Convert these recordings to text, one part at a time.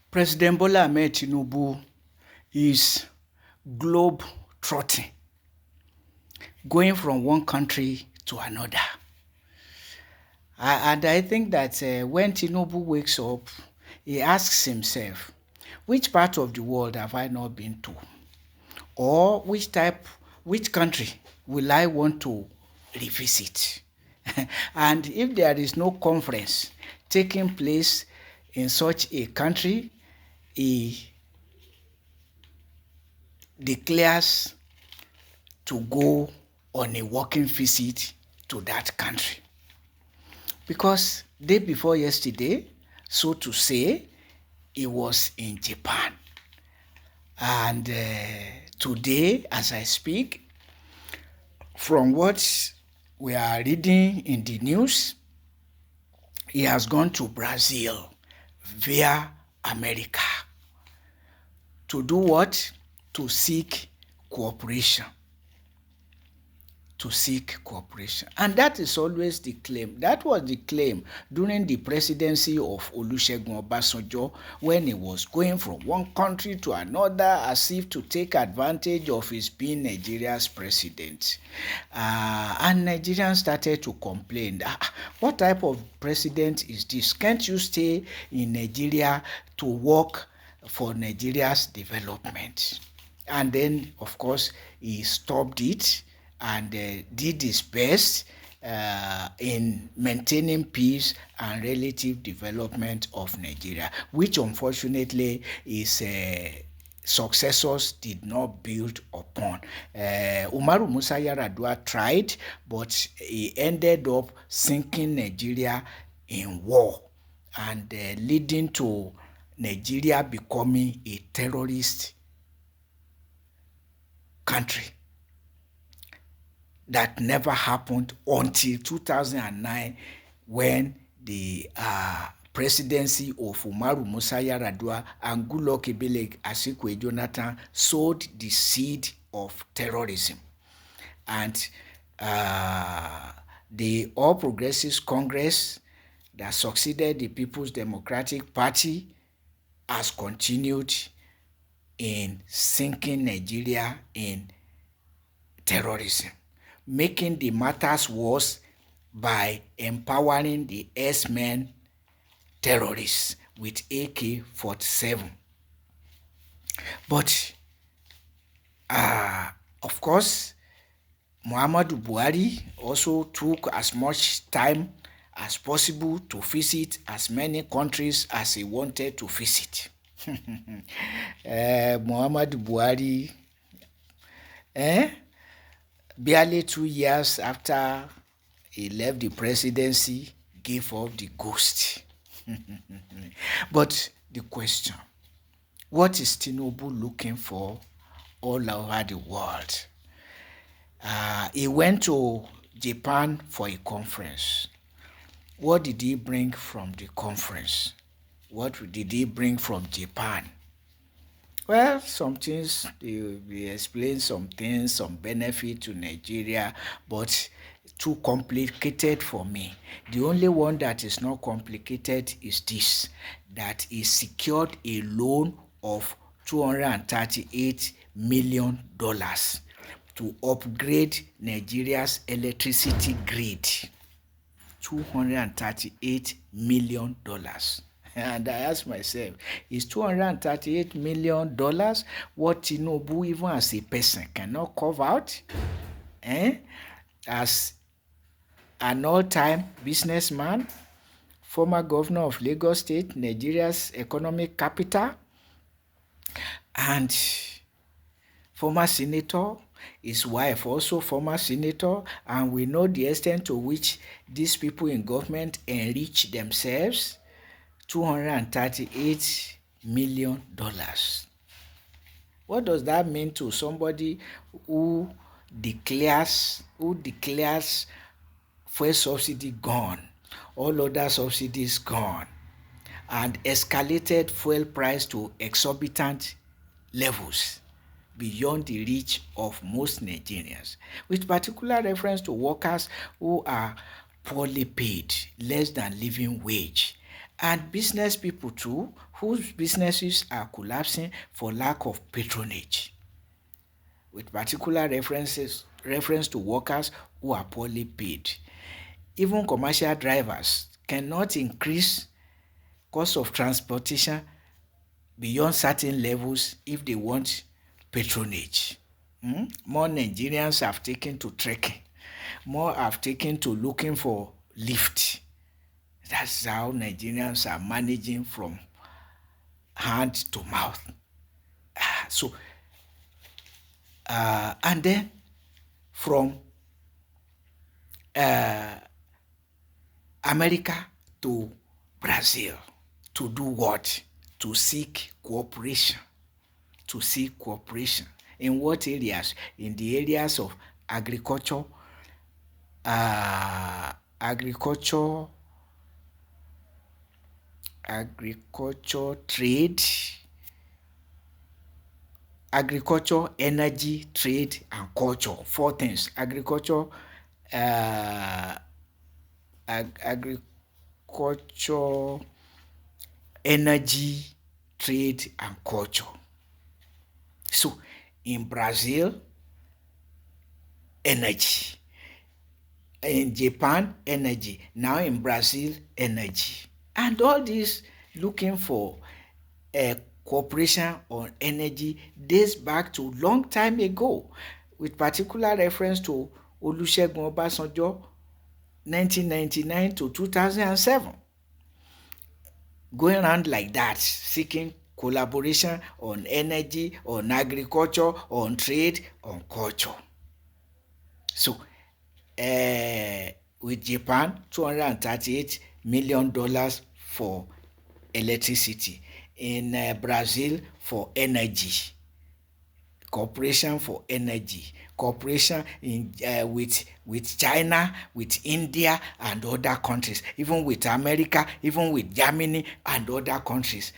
President Bola Ahmed Tinubu is globe-trotting, going from one country to another. And I think that when Tinubu wakes up, he asks himself, which part of the world have I not been to? Or which country will I want to revisit? And if there is no conference taking place in such a country, he declares to go on a working visit to that country. Because day before yesterday, so to say, he was in Japan. And today, as I speak, from what we are reading in the news, he has gone to Brazil via America. To do what? To seek cooperation. To seek cooperation. And that is always the claim. That was the claim during the presidency of Olusegun Obasanjo, when he was going from one country to another as if to take advantage of his being Nigeria's president. And Nigerians started to complain, what type of president is this? Can't you stay in Nigeria to work for Nigeria's development? And then, of course, he stopped it and did his best in maintaining peace and relative development of Nigeria, which unfortunately his successors did not build upon. Umaru Musa Yar'Adua tried, but he ended up sinking Nigeria in war and leading to Nigeria becoming a terrorist country. That never happened until 2009, when the presidency of Umaru Musa Yar'Adua and Goodluck Ebele Asikwe Jonathan sowed the seed of terrorism. And the All Progressives Congress that succeeded the People's Democratic Party has continued in sinking Nigeria in terrorism, making the matters worse by empowering the S-men terrorists with AK-47. But, of course, Muhammadu Buhari also took as much time as possible to visit as many countries as he wanted to visit. Muhammadu Buhari, barely 2 years after he left the presidency, gave up the ghost. But the question, what is Tinubu looking for all over the world? He went to Japan for a conference. What did he bring from the conference? What did he bring from Japan? Well, some things, they explain some things, some benefit to Nigeria, but too complicated for me. The only one that is not complicated is this, that he secured a loan of $238 million to upgrade Nigeria's electricity grid. $238 million. And I ask myself, is $238 million what Tinubu, even as a person, cannot cover out? As an all-time businessman, former governor of Lagos State, Nigeria's economic capital, and former senator, his wife also former senator, and we know the extent to which these people in government enrich themselves. $238 million. What does that mean to somebody who declares fuel subsidy gone, all other subsidies gone, and escalated fuel price to exorbitant levels beyond the reach of most Nigerians, with particular reference to workers who are poorly paid, less than living wage, and business people too, whose businesses are collapsing for lack of patronage, with particular reference to workers who are poorly paid. Even commercial drivers cannot increase cost of transportation beyond certain levels if they want patronage. More Nigerians have taken to trekking. More have taken to looking for lift. That's how Nigerians are managing from hand to mouth. So, and then from America to Brazil to do what? To seek cooperation. To seek cooperation. In what areas? In the areas of agriculture, agriculture, trade, agriculture, energy, trade, and culture. Four things. Agriculture, agriculture, energy, trade, and culture. So, in Brazil, energy. In Japan, energy. Now in Brazil, energy. And all this looking for cooperation on energy dates back to long time ago, with particular reference to Olusegun Obasanjo, 1999 to 2007. Going around like that, seeking collaboration on energy, on agriculture, on trade, on culture. So, with Japan, $238 million for electricity. In Brazil, for energy. Cooperation for energy. Cooperation with China, with India, and other countries. Even with America, even with Germany, and other countries.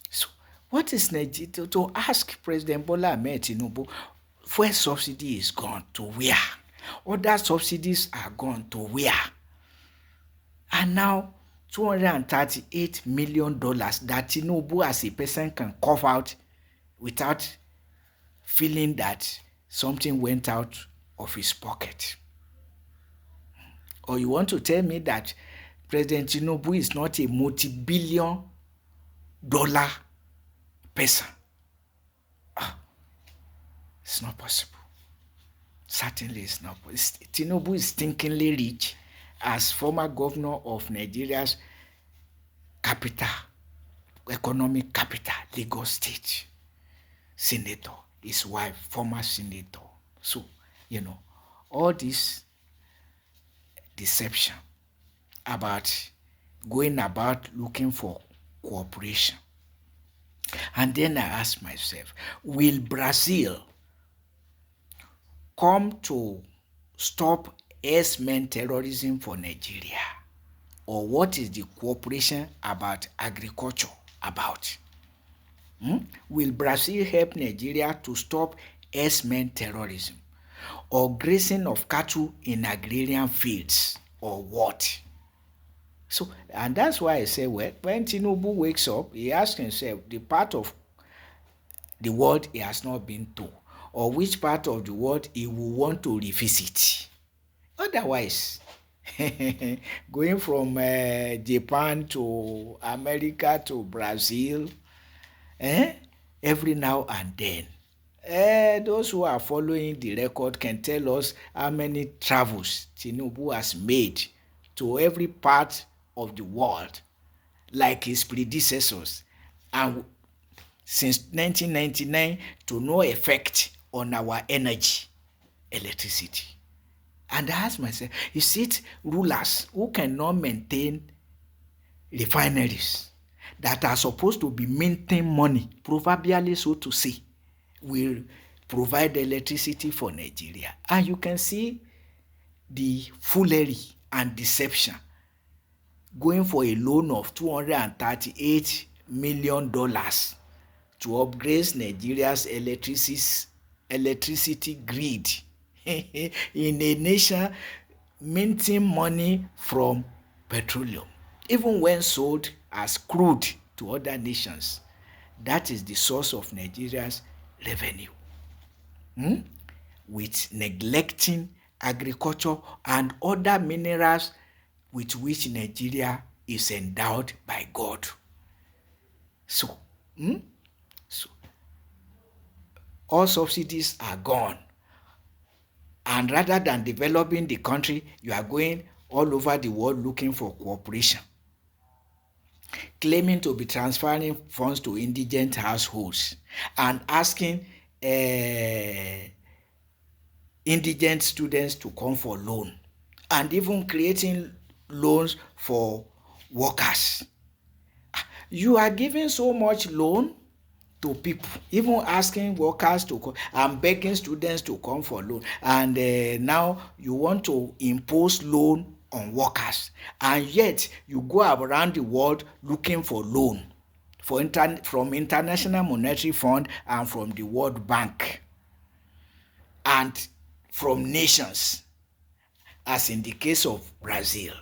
So, what is Nigeria? To ask President Bola Ahmed Tinubu, fuel subsidy is gone to where? Other subsidies are gone to where? And now, $238 million that Tinubu as a person can cough out without feeling that something went out of his pocket. Or you want to tell me that President Tinubu is not a multi-billion dollar person? It's not possible. Certainly it's not possible. Tinubu is stinkingly rich as former governor of Nigeria's capital, economic capital, Lagos State. Senator, his wife, former senator. So, all this deception about going about looking for cooperation. And then I ask myself, will Brazil come to stop S-men terrorism for Nigeria? Or what is the cooperation about agriculture about? Will Brazil help Nigeria to stop S-men terrorism? Or grazing of cattle in agrarian fields? Or what? So, and that's why I say, well, when Tinubu wakes up, he asks himself the part of the world he has not been to, or which part of the world he will want to revisit. Otherwise, going from Japan to America to Brazil, every now and then, those who are following the record can tell us how many travels Tinubu has made to every part of the world, like his predecessors, and since 1999 to no effect on our energy, electricity. And I ask myself, is it rulers who cannot maintain refineries that are supposed to be minting money, proverbially so to say, will provide electricity for Nigeria? And you can see the foolery and deception, going for a loan of $238 million to upgrade Nigeria's electricity grid in a nation minting money from petroleum, even when sold as crude to other nations. That is the source of Nigeria's revenue. With neglecting agriculture and other minerals with which Nigeria is endowed by God. So, so all subsidies are gone. And rather than developing the country, you are going all over the world looking for cooperation, claiming to be transferring funds to indigent households and asking indigent students to come for loan, and even creating loans for workers. You are giving so much loan to people, even asking workers to come and begging students to come for loan, and now you want to impose loan on workers, and yet you go around the world looking for loan from International Monetary Fund and from the World Bank and from nations, as in the case of Brazil,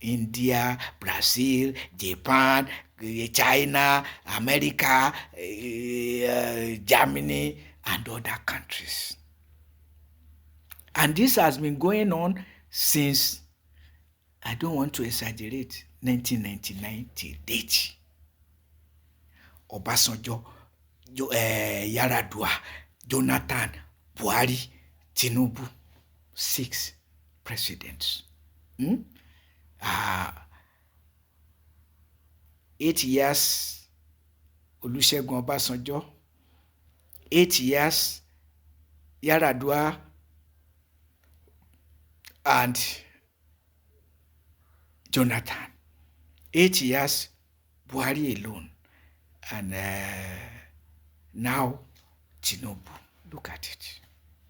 India, Brazil, Japan, China, America, Germany, and other countries. And this has been going on since, I don't want to exaggerate, 1999 till date. Obasanjo, Yaradua, Jonathan, Buhari, Tinubu, 6 presidents. 8 years Olusegun Obasanjo, 8 years Yaradua and Jonathan, 8 years Buhari alone, and now Tinubu. Look at it.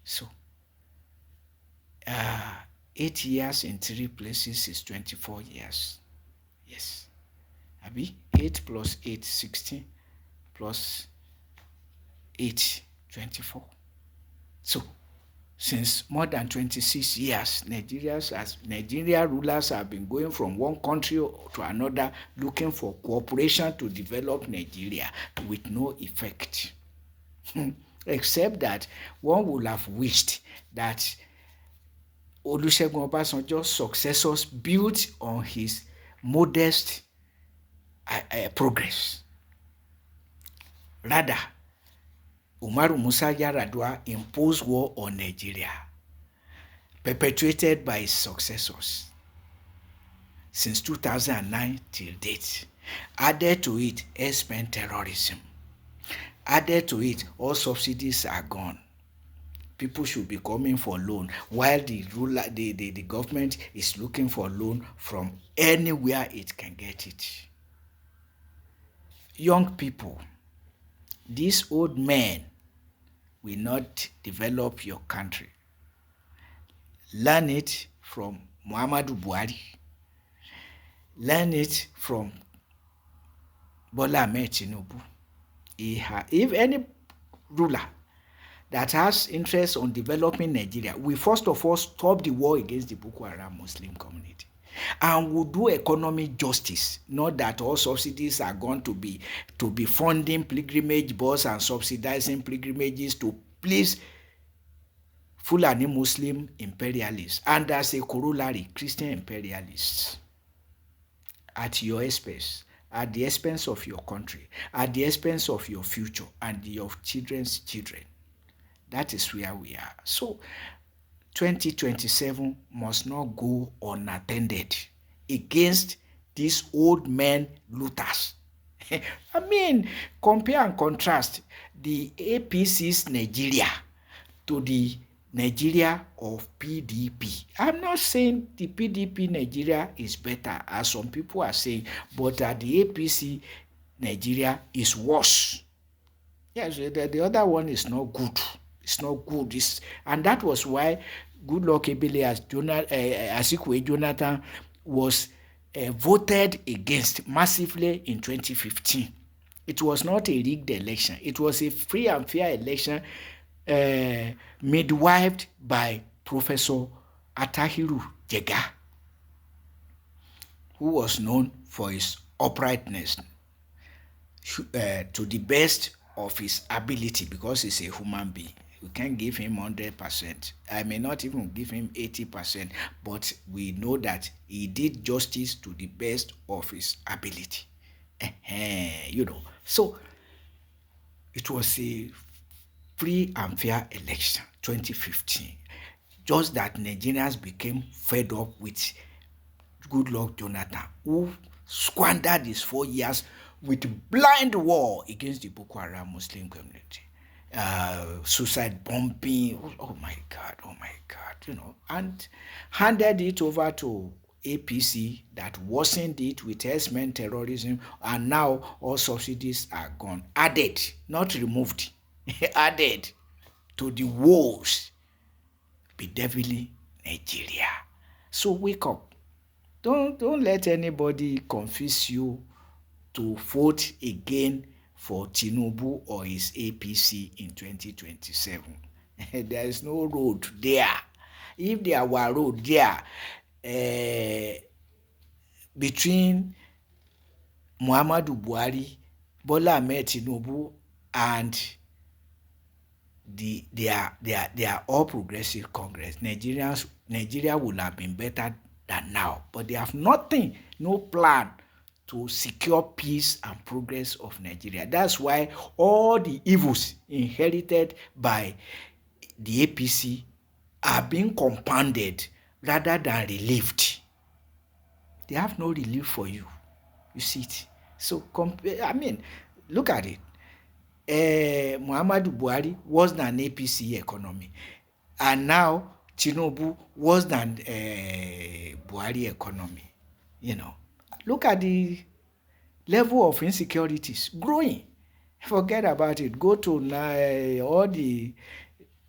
So 8 years in 3 places is 24 years. Yes. Abi 8 plus 8, 16 plus 8, 24. So since more than 26 years, Nigeria rulers have been going from one country to another looking for cooperation to develop Nigeria with no effect. Except that one would have wished that Olusegun Obasanjo's successors built on his modest progress. Rather, Umaru Musa Yar'Adua imposed war on Nigeria, perpetuated by his successors since 2009 till date. Added to it, spent terrorism. Added to it, all subsidies are gone. People should be coming for loan, while the government is looking for loan from anywhere it can get it. Young people, these old men will not develop your country. Learn it from Muhammadu Buhari. Learn it from Bola Ahmed Tinubu. If any ruler that has interest on developing Nigeria will first of all stop the war against the Boko Haram Muslim community, and will do economic justice. Not that all subsidies are going to be funding pilgrimage bus and subsidizing pilgrimages to please Fulani Muslim imperialists, and as a corollary, Christian imperialists, at your expense, at the expense of your country, at the expense of your future and your children's children. That is where we are. So 2027 must not go unattended against these old men looters. I mean, compare and contrast the APC's Nigeria to the Nigeria of PDP. I'm not saying the PDP Nigeria is better, as some people are saying, but the APC Nigeria is worse. Yes, the other one is not good. It's not good. And that was why Goodluck Ebele as Azikiwe Jonathan was voted against massively in 2015. It was not a rigged election. It was a free and fair election midwifed by Professor Atahiru Jega, who was known for his uprightness to the best of his ability, because he's a human being. We can't give him 100%. I may not even give him 80%, but we know that he did justice to the best of his ability. So it was a free and fair election, 2015. Just that Nigerians became fed up with Goodluck Jonathan, who squandered his 4 years with blind war against the Boko Haram Muslim community. Suicide bombing, oh my God, and handed it over to APC that worsened it with herdsmen terrorism, and now all subsidies are gone. Added, not removed, added to the woes bedeviling Nigeria. So wake up. Don't let anybody confuse you to vote again for Tinubu or his APC in 2027. There is no road there. If there were road there, between Muhammadu Buhari, Bola Ahmed Tinubu, and they are all progressive Congress, Nigeria would have been better than now. But they have nothing, no plan to secure peace and progress of Nigeria. That's why all the evils inherited by the APC are being compounded rather than relieved. They have no relief for you. You see it. So, look at it. Muhammadu Buhari was than APC economy, and now Tinubu was than Buhari economy. Look at the level of insecurities growing. Forget about it. Go to all the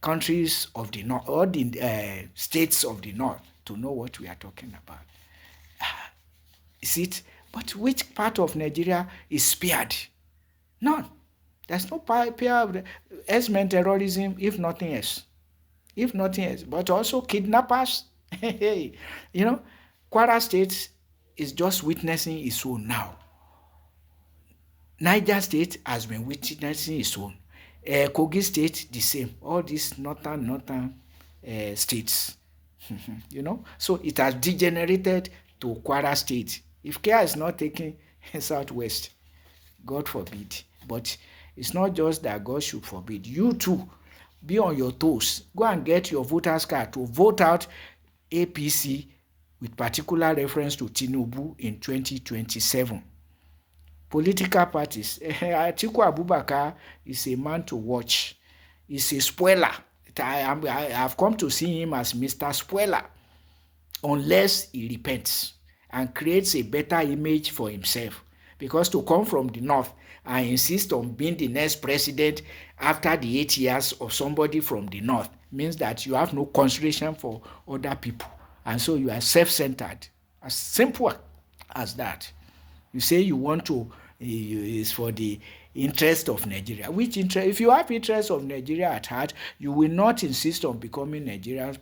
countries of the north, all the states of the north, to know what we are talking about. Is it? But which part of Nigeria is spared? None. There's no fear of herdsmen terrorism, if nothing else. If nothing else. But also kidnappers. Kwara State is just witnessing its own now. Niger State has been witnessing its own. Kogi State, the same. All these northern states. So it has degenerated to Kwara State. If care is not taken southwest, God forbid. But it's not just that God should forbid. You too, be on your toes. Go and get your voter's card to vote out APC with particular reference to Tinubu in 2027. Political parties. Atiku Abubakar is a man to watch. He's a spoiler. I have come to see him as Mr. Spoiler, unless he repents and creates a better image for himself. Because to come from the north and insist on being the next president after the 8 years of somebody from the north means that you have no consideration for other people. And so you are self-centered. As simple as that. You say you want to, is for the interest of Nigeria. Which interest? If you have interest of Nigeria at heart, you will not insist on becoming Nigeria's